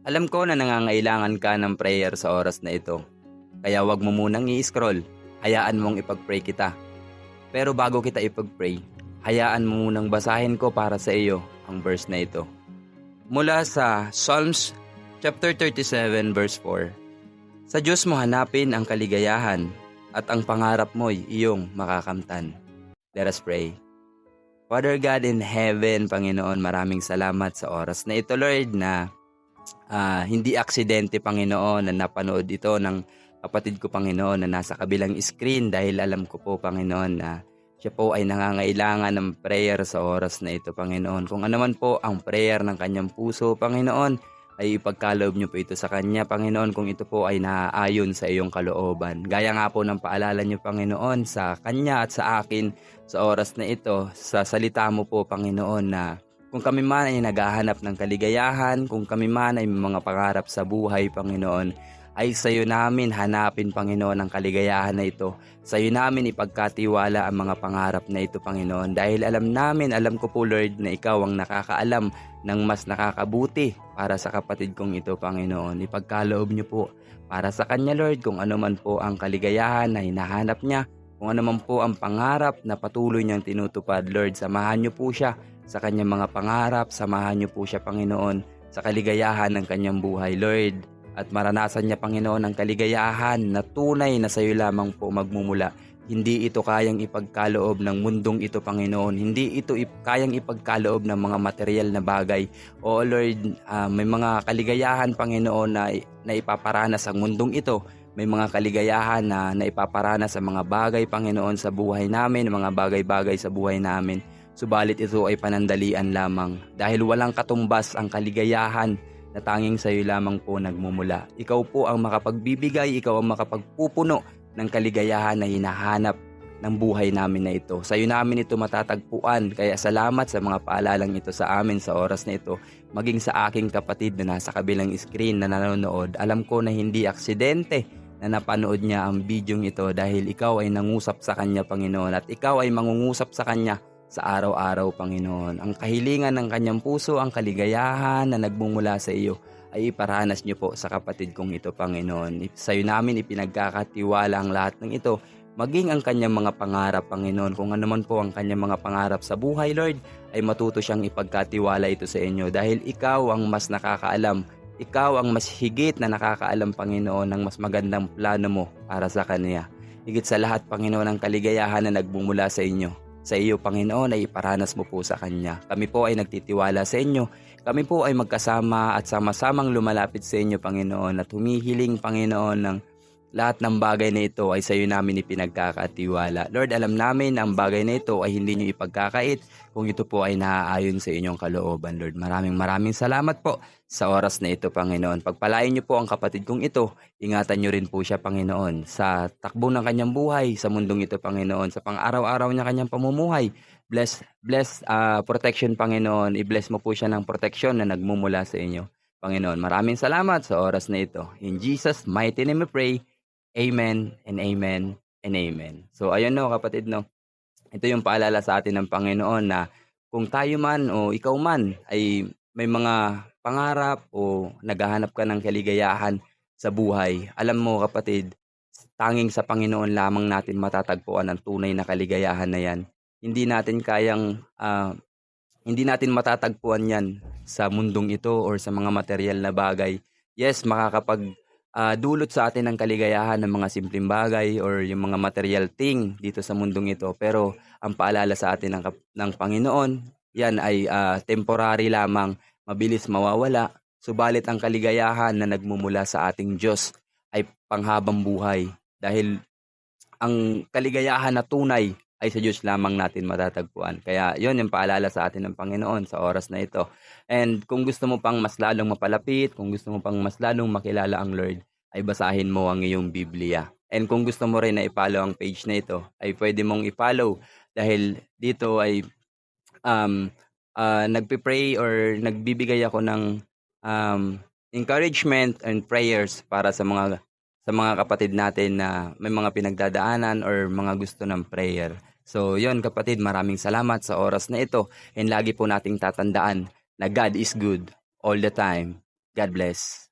Alam ko na nangangailangan ka ng prayer sa oras na ito. Kaya wag mo munang i-scroll. Hayaan mong ipag-pray kita. Pero bago kita ipag-pray, hayaan mo munang basahin ko para sa iyo ang verse na ito. Mula sa Psalms chapter 37 verse 4. Sa Diyos mo hanapin ang kaligayahan at ang pangarap mo'y iyong makakamtan. Let us pray. Father God in heaven, Panginoon, maraming salamat sa oras na ito, Lord, na hindi aksidente, Panginoon, na napanood ito ng kapatid ko, Panginoon, na nasa kabilang screen dahil alam ko po, Panginoon, na siya po ay nangangailangan ng prayer sa oras na ito, Panginoon. Kung ano man po ang prayer ng kanyang puso, Panginoon, ay ipagkaloob niyo po ito sa kanya, Panginoon, kung ito po ay naaayon sa iyong kalooban. Gaya nga po ng paalala niyo, Panginoon, sa kanya at sa akin sa oras na ito, sa salita mo po, Panginoon, na kung kami man ay naghahanap ng kaligayahan, kung kami man ay may mga pangarap sa buhay, Panginoon, ay sa iyo namin hanapin, Panginoon, ang kaligayahan na ito. Sa iyo namin ipagkatiwala ang mga pangarap na ito, Panginoon. Dahil alam ko po, Lord, na ikaw ang nakakaalam ng mas nakakabuti para sa kapatid kong ito, Panginoon. Ipagkaloob niyo po para sa kanya, Lord, kung ano man po ang kaligayahan na hinahanap niya, kung ano man po ang pangarap na patuloy niyang tinutupad, Lord, samahan niyo po siya sa kanyang mga pangarap, samahan niyo po siya, Panginoon, sa kaligayahan ng kanyang buhay, Lord. At maranasan niya, Panginoon, ang kaligayahan na tunay na sa iyo lamang po magmumula. Hindi ito kayang ipagkaloob ng mundong ito, Panginoon. Hindi ito kayang ipagkaloob ng mga material na bagay. O Lord, may mga kaligayahan, Panginoon, na ipaparanas ang mundong ito. May mga kaligayahan na ipaparanas sa mga bagay, Panginoon, sa buhay namin, mga bagay-bagay sa buhay namin. Subalit ito ay panandalian lamang. Dahil walang katumbas ang kaligayahan na tanging sa iyo lamang po nagmumula. Ikaw po ang makapagbibigay, ikaw ang makapagpupuno ng kaligayahan na hinahanap ng buhay namin na ito. Sa iyo namin ito matatagpuan, kaya salamat sa mga paalalang ito sa amin sa oras na ito. Maging sa aking kapatid na nasa kabilang screen na nanonood, alam ko na hindi aksidente na napanood niya ang bidyong ito dahil ikaw ay nangusap sa kanya, Panginoon, at ikaw ay mangungusap sa kanya sa araw-araw, Panginoon. Ang kahilingan ng kanyang puso, ang kaligayahan na nagmumula sa iyo, ay iparanas niyo po sa kapatid kong ito, Panginoon. Sa iyo namin ipinagkakatiwala ang lahat ng ito, maging ang kanyang mga pangarap, Panginoon. Kung ano man po ang kanyang mga pangarap sa buhay, Lord, ay matuto siyang ipagkatiwala ito sa inyo dahil ikaw ang mas nakakaalam. Ikaw ang mas higit na nakakaalam, Panginoon, ng mas magandang plano mo para sa kanya. Higit sa lahat, Panginoon, ang kaligayahan na nagmumula sa inyo. Sa iyo, Panginoon, ay iparanas mo po sa Kanya. Kami po ay nagtitiwala sa inyo. Kami po ay magkasama at sama-samang lumalapit sa inyo, Panginoon, at humihiling, Panginoon, ng lahat ng bagay na ito ay sa iyo namin ipinagkakatiwala. Lord, alam namin ang bagay na ito ay hindi nyo ipagkakait kung ito po ay naaayon sa inyong kalooban, Lord. Maraming salamat po sa oras na ito, Panginoon. Pagpalain niyo po ang kapatid kong ito. Ingatan niyo rin po siya, Panginoon, sa takbo ng kanyang buhay, sa mundong ito, Panginoon, sa pang-araw-araw niya kanyang pamumuhay. Bless protection, Panginoon. I-bless mo po siya ng protection na nagmumula sa inyo, Panginoon. Maraming salamat sa oras na ito. In Jesus' mighty name we pray. Amen and amen and amen. So ayun, no, kapatid, no. Ito yung paalala sa atin ng Panginoon na kung tayo man o ikaw man ay may mga pangarap o naghahanap ka ng kaligayahan sa buhay, alam mo, kapatid, tanging sa Panginoon lamang natin matatagpuan ang tunay na kaligayahan na yan. Hindi natin hindi natin matatagpuan yan sa mundong ito or sa mga material na bagay. Yes, dulot sa atin ng kaligayahan ng mga simpleng bagay or yung mga material thing dito sa mundong ito. Pero ang paalala sa atin ng Panginoon, yan ay temporary lamang, mabilis mawawala. Subalit ang kaligayahan na nagmumula sa ating Diyos ay panghabang buhay. Dahil ang kaligayahan na tunay ay sa Diyos lamang natin matatagpuan. Kaya yon yung paalala sa atin ng Panginoon sa oras na ito. And kung gusto mo pang mas lalong mapalapit, kung gusto mo pang mas lalong makilala ang Lord, ay basahin mo ang iyong Biblia. And kung gusto mo rin na i-follow ang page na ito, ay pwede mong i-follow dahil dito ay nagpipray or nagbibigay ako ng encouragement and prayers para sa mga kapatid natin na may mga pinagdadaanan or mga gusto ng prayer. So yon, kapatid, maraming salamat sa oras na ito and lagi po nating tatandaan na God is good all the time. God bless.